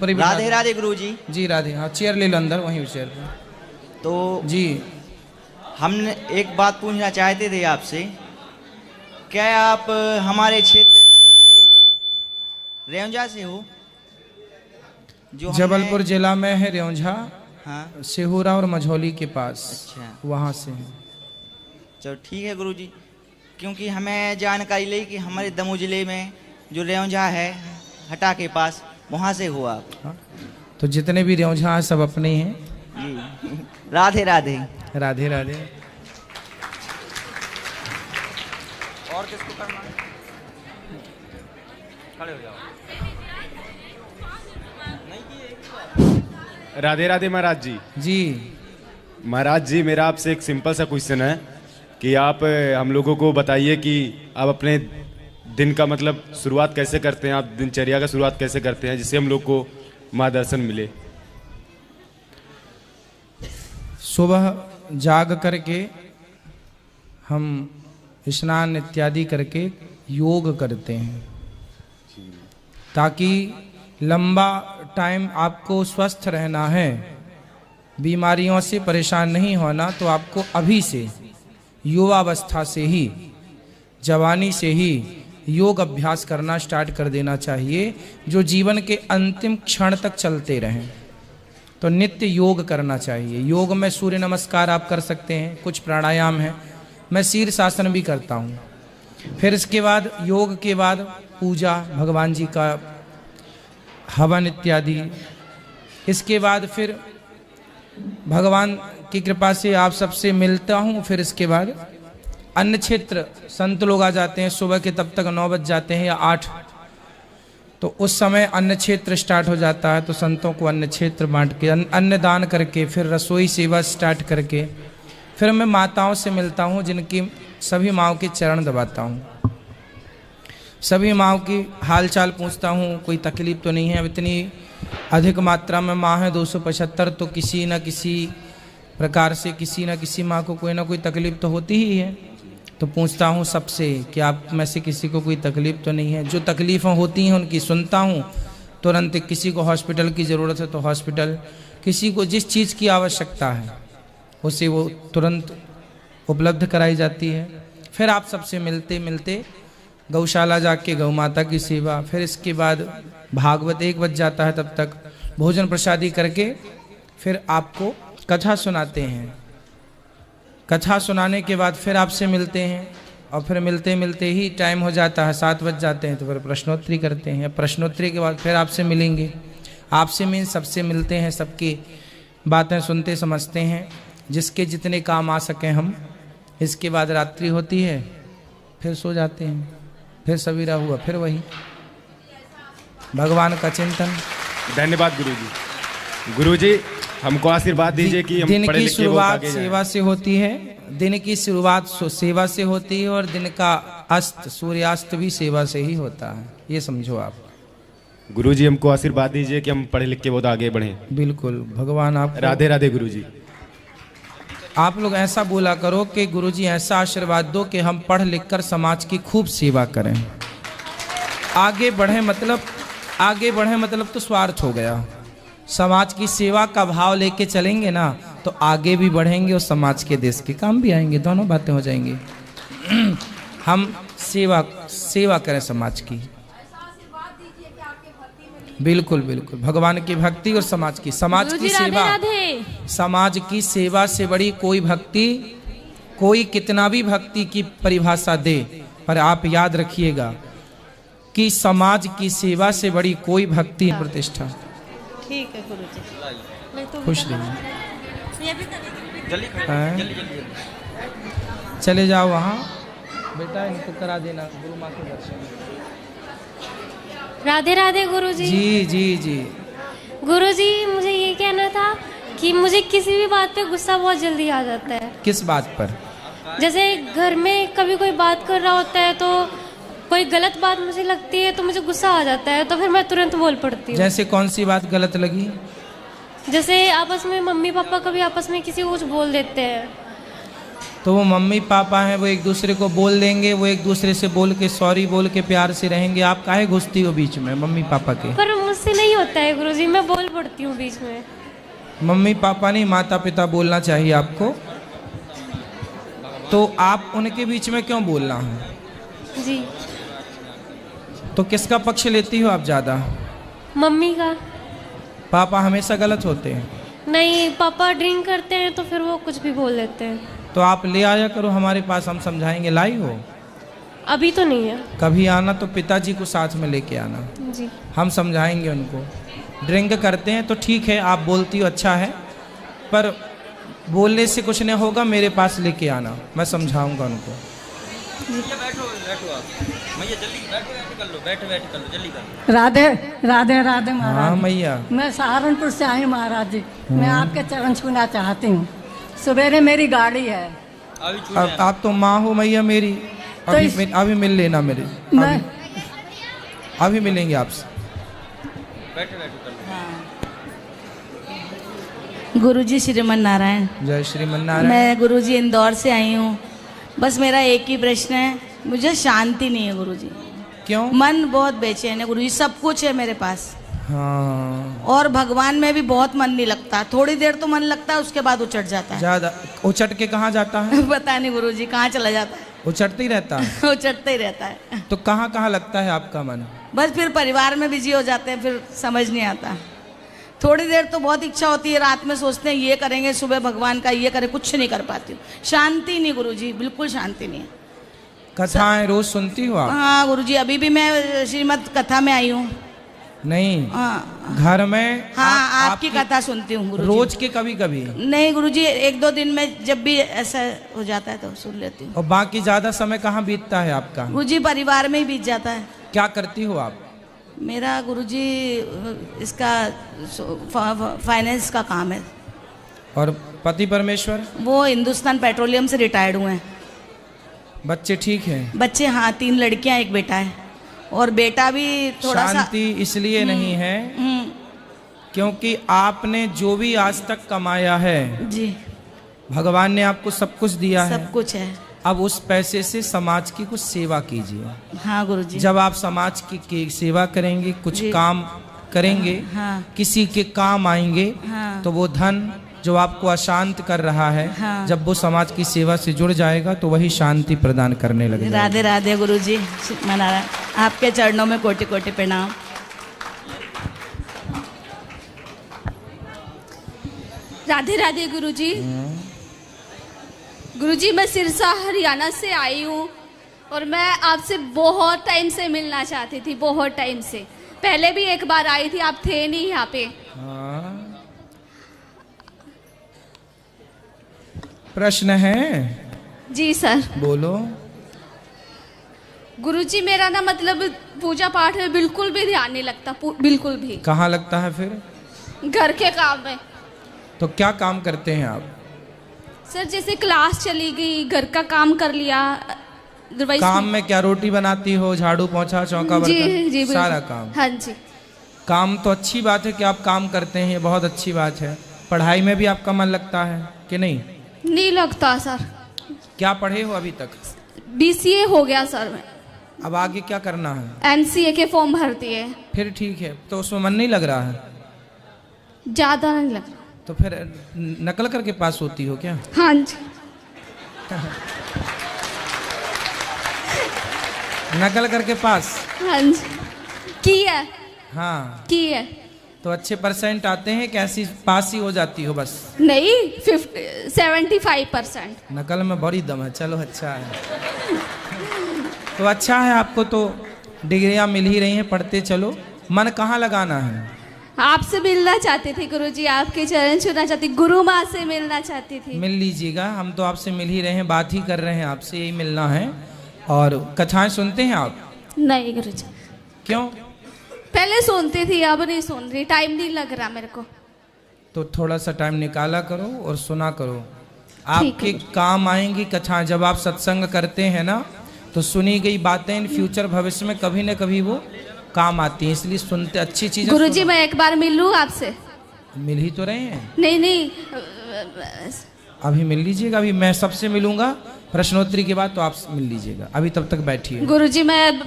ऊपर ही राधे राधे गुरु जी। जी राधे। हाँ चेयर ले लो अंदर, वहीं चेयर पे। तो जी हमने एक बात पूछना चाहते थे आपसे, क्या आप हमारे क्षेत्र दमोह जिले रेवंजा से हो? जो जबलपुर जिला में है रेवंजा, हाँ सिहुरा और मझौली के पास। अच्छा वहाँ से है। चलो ठीक है गुरु जी, क्योंकि हमें जानकारी ली कि हमारे दमोह जिले में जो रेवंजा है हटा के पास, वहाँ से हो आप। हाँ? तो जितने भी रेवंजा हैं सब अपने ही हैं। जी राधे राधे। राधे राधे। और किसको करना है? खड़े हो जाओ। राधे राधे महाराज जी। जी महाराज जी, मेरा आपसे एक सिंपल सा क्वेश्चन है कि आप हम लोगों को बताइए कि आप अपने दिन का मतलब शुरुआत कैसे करते हैं, आप दिनचर्या का शुरुआत कैसे करते हैं, जिससे हम लोग को माँ दर्शन मिले। सुबह जाग करके हम स्नान इत्यादि करके योग करते हैं, ताकि लंबा टाइम आपको स्वस्थ रहना है, बीमारियों से परेशान नहीं होना, तो आपको अभी से युवावस्था से ही, जवानी से ही योग अभ्यास करना स्टार्ट कर देना चाहिए, जो जीवन के अंतिम क्षण तक चलते रहें। तो नित्य योग करना चाहिए। योग में सूर्य नमस्कार आप कर सकते हैं, कुछ प्राणायाम है, मैं शीर्षासन भी करता हूँ। फिर इसके बाद योग के बाद पूजा, भगवान जी का हवन इत्यादि। इसके बाद फिर भगवान की कृपा से आप सबसे मिलता हूँ। फिर इसके बाद अन्न क्षेत्र संत लोग आ जाते हैं सुबह के, तब तक 9 बज जाते हैं या 8, तो उस समय अन्न क्षेत्र स्टार्ट हो जाता है। तो संतों को अन्न क्षेत्र बांट के अन्न दान करके फिर रसोई सेवा स्टार्ट करके फिर मैं माताओं से मिलता हूँ, जिनकी सभी माँओं के चरण दबाता हूँ, सभी माँओं की हालचाल पूछता हूँ, कोई तकलीफ तो नहीं है। अब इतनी अधिक मात्रा में माँ है 275, तो किसी न किसी प्रकार से किसी न किसी माँ को कोई ना कोई तकलीफ तो होती ही है। तो पूछता हूँ सबसे कि आप में से किसी को कोई तकलीफ तो नहीं है। जो तकलीफ़ें होती हैं उनकी सुनता हूँ तुरंत। किसी को हॉस्पिटल की ज़रूरत है तो हॉस्पिटल, किसी को जिस चीज़ की आवश्यकता है उसे वो तुरंत उपलब्ध कराई जाती है। फिर आप सबसे मिलते मिलते गौशाला जाके गौ माता की सेवा, फिर इसके बाद भागवत 1 बज जाता है, तब तक भोजन प्रसादी करके फिर आपको कथा सुनाते हैं। कथा सुनाने के बाद फिर आपसे मिलते हैं, और फिर मिलते मिलते ही टाइम हो जाता है 7 बज जाते हैं, तो फिर प्रश्नोत्तरी करते हैं। प्रश्नोत्तरी के बाद फिर आपसे मिलेंगे, आपसे मीन सबसे मिलते हैं, सबकी बातें सुनते समझते हैं, जिसके जितने काम आ सकें हम। इसके बाद रात्रि होती है, फिर सो जाते हैं, फिर सवेरा हुआ फिर वही भगवान का चिंतन। धन्यवाद गुरुजी। गुरुजी हमको आशीर्वाद दीजिए कि हम दिन पढ़े की लिखे बहुत शुरुआत आगे जाएं। सेवा से होती है, दिन की शुरुआत सेवा से होती है, और दिन का अस्त सूर्यास्त भी सेवा से ही होता है, ये समझो आप। गुरुजी हमको आशीर्वाद दीजिए कि हम पढ़े लिख के बहुत आगे बढ़ें। बिल्कुल, भगवान आप। राधे राधे गुरुजी। आप लोग ऐसा बोला करो कि गुरुजी ऐसा आशीर्वाद दो कि हम पढ़ लिख कर समाज की खूब सेवा करें, आगे बढ़े। मतलब तो स्वार्थ हो गया। समाज की सेवा का भाव लेके चलेंगे ना तो आगे भी बढ़ेंगे और समाज के देश के काम भी आएंगे, दोनों बातें हो जाएंगी। हम सेवा करें समाज की। बिल्कुल बिल्कुल, भगवान की भक्ति और समाज की सेवा। समाज की सेवा से बड़ी कोई भक्ति, कोई कितना भी भक्ति की परिभाषा दे, पर आप याद रखिएगा कि समाज की सेवा से बड़ी कोई भक्ति प्रतिष्ठा। ठीक है गुरुजी। खुश रहिए। चले जाओ वहाँ बेटा, इनको करा देना गुरु माँ के दर्शन। राधे राधे गुरुजी। जी जी जी। गुरुजी मुझे ये कहना था कि मुझे किसी भी बात पे गुस्सा बहुत जल्दी आ जाता है। किस बात पर? जैसे घर में कभी कोई बात कर रहा होता है, तो कोई गलत बात मुझे लगती है तो मुझे गुस्सा आ जाता है, तो फिर मैं तुरंत बोल पड़ती हूँ। जैसे कौन सी बात गलत लगी? जैसे आपस में मम्मी पापा कभी आपस में किसी को कुछ बोल देते हैं, तो वो मम्मी पापा हैं, वो एक दूसरे को बोल देंगे, वो एक दूसरे से बोल के सॉरी बोल के प्यार से रहेंगे। आप काहे घुसती हो बीच में मम्मी पापा के? पर मुझसे नहीं नहीं होता है गुरुजी, मैं बोल पड़ती हूँ बीच में। मम्मी पापा नहीं, माता पिता बोलना चाहिए आपको। तो आप उनके बीच में क्यों बोलना है? जी। तो किसका पक्ष लेती हो आप ज़्यादा? मम्मी का। पापा हमेशा गलत होते हैं? नहीं, पापा ड्रिंक करते हैं तो फिर वो कुछ भी बोल देते हैं। तो आप ले आया करो हमारे पास, हम समझाएंगे। लाई हो? अभी तो नहीं है। कभी आना तो पिताजी को साथ में लेके आना, जी। हम समझाएंगे उनको। ड्रिंक करते हैं तो ठीक है, आप बोलती हो अच्छा है, पर बोलने से कुछ नहीं होगा, मेरे पास लेके आना, मैं समझाऊंगा उनको। राधे राधे राधे महाराज। हाँ मैया। मैं सहारनपुर से आई हूँ महाराज जी। मैं आपके चरण छूना चाहती हूँ। सवेरे मेरी गाड़ी है। अब आप तो माँ हो मैया मेरी, तो अभी मिल लेना मेरे। मैं अभी मिलेंगे आपसे। गुरुजी श्रीमन नारायण। जय श्रीमन नारायण। मैं गुरुजी इंदौर से आई हूँ। बस मेरा एक ही प्रश्न है, मुझे शांति नहीं है गुरुजी। क्यों? मन बहुत बेचैन है गुरुजी, सब कुछ है मेरे पास। हाँ। और भगवान में भी बहुत मन नहीं लगता, थोड़ी देर तो मन लगता है, उसके बाद उचट जाता है। ज्यादा उचट के कहाँ जाता है? पता नहीं गुरुजी कहाँ चला जाता है। उचटते ही रहता है। उचटते ही रहता है। तो कहाँ कहाँ लगता है आपका मन? बस फिर परिवार में बिजी हो जाते हैं, फिर समझ नहीं आता। थोड़ी देर तो बहुत इच्छा होती है, रात में सोचते हैं ये करेंगे, सुबह भगवान का ये करें, कुछ नहीं कर पाती हूँ। शांति नहीं गुरुजी, बिल्कुल शांति नहीं है। कथाएं रोज सुनती हो आप? हाँ गुरुजी, अभी भी मैं श्रीमद कथा में आई हूँ। नहीं, हाँ घर में? हाँ, आपकी कथा सुनती हूँ गुरुजी। रोज के कभी कभी? नहीं गुरुजी, एक दो दिन में जब भी ऐसा हो जाता है तो सुन लेती हूँ। और बाकी ज्यादा समय कहाँ बीतता है आपका? गुरुजी परिवार में ही बीत जाता है। क्या करती हो आप? मेरा गुरुजी इसका फाइनेंस का काम है। और पति परमेश्वर? वो हिंदुस्तान पेट्रोलियम से रिटायर्ड हुए हैं। बच्चे ठीक हैं? बच्चे हाँ, 3 लड़कियां 1 बेटा है। और बेटा भी थोड़ा सा। शांति इसलिए नहीं है क्योंकि आपने जो भी आज तक कमाया है, जी, भगवान ने आपको सब कुछ दिया है। सब कुछ है। अब उस पैसे से समाज की कुछ सेवा कीजिए। हाँ गुरुजी। जब आप समाज की सेवा करेंगे, कुछ काम करेंगे, हाँ। किसी के काम आएंगे, हाँ। तो वो धन जो आपको अशांत कर रहा है, हाँ। जब वो समाज की सेवा से जुड़ जाएगा तो वही शांति प्रदान करने लगेगा। राधे राधे गुरुजी, मनारा आपके चरणों में कोटि कोटि प्रणाम। राधे राधे गुरुजी। गुरुजी, मैं सिरसा हरियाणा से आई हूँ और मैं आपसे बहुत टाइम से मिलना चाहती थी, बहुत टाइम से। पहले भी एक बार आई थी, आप थे नहीं यहाँ पे। हाँ। प्रश्न है? जी सर। बोलो। गुरुजी, मेरा ना मतलब पूजा पाठ में बिल्कुल भी ध्यान नहीं लगता, बिल्कुल भी। कहाँ लगता है फिर? घर के काम में। तो क्या काम करते हैं आप? सर जैसे क्लास चली गई, घर का काम कर लिया। काम में क्या रोटी बनाती हो, झाड़ू पोंछा, चौका जी, बर्तन? जी, सारा काम? हाँ जी। काम तो अच्छी बात है कि आप काम करते हैं, ये बहुत अच्छी बात है। पढ़ाई में भी आपका मन लगता है कि नहीं? नहीं लगता सर। क्या पढ़े हो अभी तक? BCA हो गया सर मैं। अब आगे क्या करना है? NCA के फॉर्म भर दिए। फिर ठीक है, तो उसमें मन नहीं लग रहा है? ज्यादा नहीं लग रहा। तो फिर नकल करके पास होती हो क्या? हाँ जी। नकल करके पास? हाँ जी, की है। हाँ, की है। तो अच्छे परसेंट आते हैं, कैसी पास ही हो जाती हो बस? नहीं, 75%। नकल में बड़ी दम है। चलो अच्छा है। तो अच्छा है, आपको तो डिग्रियां मिल ही रही हैं, पढ़ते चलो। मन कहाँ लगाना है? आपसे मिलना चाहती थी गुरुजी, आपके चरण छूना चाहती, गुरु माँ से मिलना चाहती थी। मिल लीजिएगा, हम तो आपसे मिल ही रहे हैं, बात ही कर रहे हैं, आपसे यही मिलना है। और कथाएं सुनते हैं आप? नहीं गुरुजी। क्यों? पहले सुनती थी, अब नहीं सुन रही, टाइम नहीं लग रहा मेरे को। तो थोड़ा सा टाइम निकाला करो और सुना करो, आपके काम आएंगी कथाएं। जब आप सत्संग करते हैं ना, तो सुनी गई बातें इन फ्यूचर भविष्य में कभी न कभी वो काम आती है, इसलिए सुनते अच्छी चीजें। गुरुजी, मैं एक बार मिल लूं आपसे? मिल ही तो रहे हैं। नहीं नहीं, अभी मिल लीजिएगा, अभी मैं सबसे मिलूंगा प्रश्नोत्तरी के बाद, तो आप मिल लीजिएगा। अभी तब तक बैठिए। गुरुजी, मैं